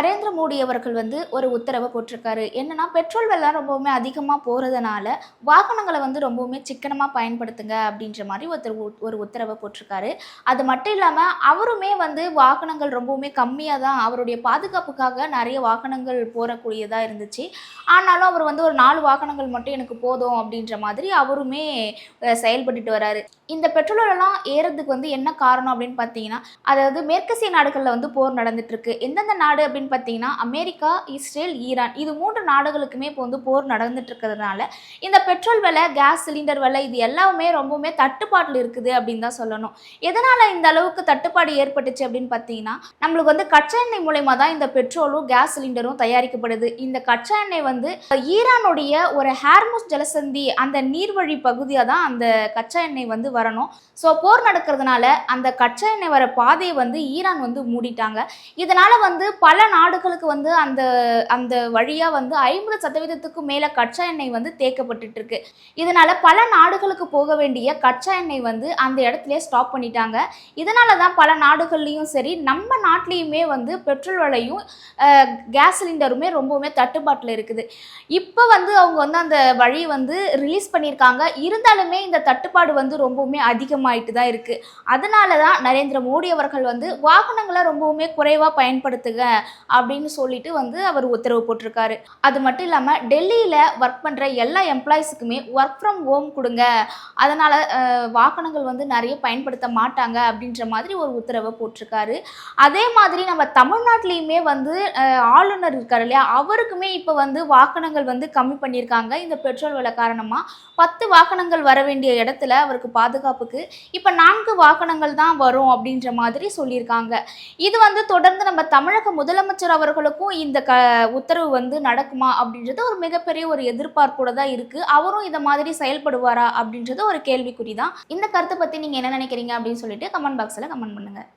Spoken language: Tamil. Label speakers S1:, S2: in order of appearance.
S1: நரேந்திர மோடி அவர்கள் ஒரு உத்தரவை போட்டிருக்காரு. என்னன்னா, பெட்ரோல் விலை ரொம்பவுமே அதிகமா போறதுனால, வாகனங்கள ரொம்பவுமே சிக்கனமா பயன்படுத்துங்க அப்படின்ற மாரி ஒரு உத்தரவ போட்டிருக்காரு. அது மட்டும் இல்லாம, அவருமே வாகனங்கள் ரொம்பவுமே கம்மியா தான் அவருடைய பாதுகாப்புக்காக நெறைய வாகனங்கள் போறக்கூடியதா இருந்துச்சு. ஆனாலும் அவர் ஒரு 4 வாகனங்கள் மட்டும் எனக்கு போதும் அப்படின்ற மாதிரி அவருமே செயல்பட்டுட்டு வராரு. இந்த பெட்ரோல் விலைலாம் ஏறதுக்கு என்ன காரணம் அப்படின்னு பார்த்தீங்கன்னா, அதாவது மேற்கத்திய நாடுகள்ல போர் நடந்துட்டு இருக்கு. எந்தெந்த நாடு அப்படின்னு பார்த்தீங்கன்னா, அமெரிக்கா, இஸ்ரேல், ஈரான் இது 3 நாடுகளுக்குமே இப்போ போர் நடந்துட்டு இருக்கிறதுனால, இந்த பெட்ரோல் விலை, கேஸ் சிலிண்டர் விலை இது எல்லாமே ரொம்பவுமே தட்டுப்பாட்டில் இருக்குது அப்படின்னு தான் சொல்லணும். எதனால இந்த அளவுக்கு தட்டுப்பாடு ஏற்பட்டுச்சு அப்படின்னு பார்த்தீங்கன்னா, நம்மளுக்கு கச்சா எண்ணெய் மூலயமா தான் இந்த பெட்ரோலும், கேஸ் சிலிண்டரும் தயாரிக்கப்படுது. இந்த கச்சா எண்ணெய் ஈரானுடைய ஒரு ஹார்முஸ் ஜலசந்தி அந்த நீர்வழி பகுதியாக தான் அந்த கச்சா எண்ணெய் வரணும். ஸோ போர் நடக்கிறதுனால அந்த கச்சா எண்ணெய் வர பாதையை ஈரான் மூடிட்டாங்க. இதனால பல நாடுகளுக்கு அந்த அந்த வழியா 50% மேல கச்சா எண்ணெய் தேக்கப்பட்டுட்டு இருக்கு. இதனால பல நாடுகளுக்கு போக வேண்டிய கச்சா எண்ணெய் அந்த இடத்துலயே ஸ்டாப் பண்ணிட்டாங்க. இதனால தான் பல நாடுகள்லையும் சரி, நம்ம நாட்டிலையுமே பெட்ரோல் விலையும் கேஸ் சிலிண்டருமே ரொம்பவுமே தட்டுப்பாட்டில் இருக்குது. இப்போ அவங்க அந்த வழி ரிலீஸ் பண்ணியிருக்காங்க. இருந்தாலுமே இந்த தட்டுப்பாடு ரொம்பவுமே அதிகமாயிட்டு தான் இருக்கு. அதனால தான் நரேந்திர மோடி அவர்கள் வாகனங்களை ரொம்பவுமே குறைவா பயன்படுத்துக அப்படின்னு சொல்லிட்டு அவர் உத்தரவு போட்டிருக்காரு. அது மட்டும் இல்லாம டெல்லியில ஒர்க் பண்ற எல்லா எம்ப்ளாயிஸுக்குமே ஒர்க் ஃப்ரம் ஹோம் கொடுங்க, அதனால வாகனங்கள் நிறைய பயன்படுத்த மாட்டாங்க அப்படின்ற மாதிரி ஒரு உத்தரவை போட்டிருக்காரு. அதே மாதிரி நம்ம தமிழ்நாட்டிலையுமே ஆளுநர் இருக்காரு இல்லையா, அவருக்குமே இப்போ வாகனங்கள் கம்மி பண்ணியிருக்காங்க. இந்த பெட்ரோல் விலை காரணமா 10 வாகனங்கள் வர வேண்டிய இடத்துல அவருக்கு பாதுகாப்புக்கு இப்போ 4 வாகனங்கள் தான் வரும் அப்படின்ற மாதிரி சொல்லியிருக்காங்க. இது தொடர்ந்து நம்ம தமிழக முதலமைச்சர் அவர்களுக்கும் இந்த உத்தரவு நடக்குமா அப்படின்றது ஒரு மிகப்பெரிய ஒரு எதிர்பார்ப்போட தான் இருக்கு. அவரும் இதை மாதிரி செயல்படுவாரா அப்படின்றது ஒரு கேள்விக்குறி தான். இந்த கருத்தை பத்தி நீங்க என்ன நினைக்கிறீங்க அப்படின்னு சொல்லிட்டு கமெண்ட் பாக்ஸ்ல கமெண்ட் பண்ணுங்க.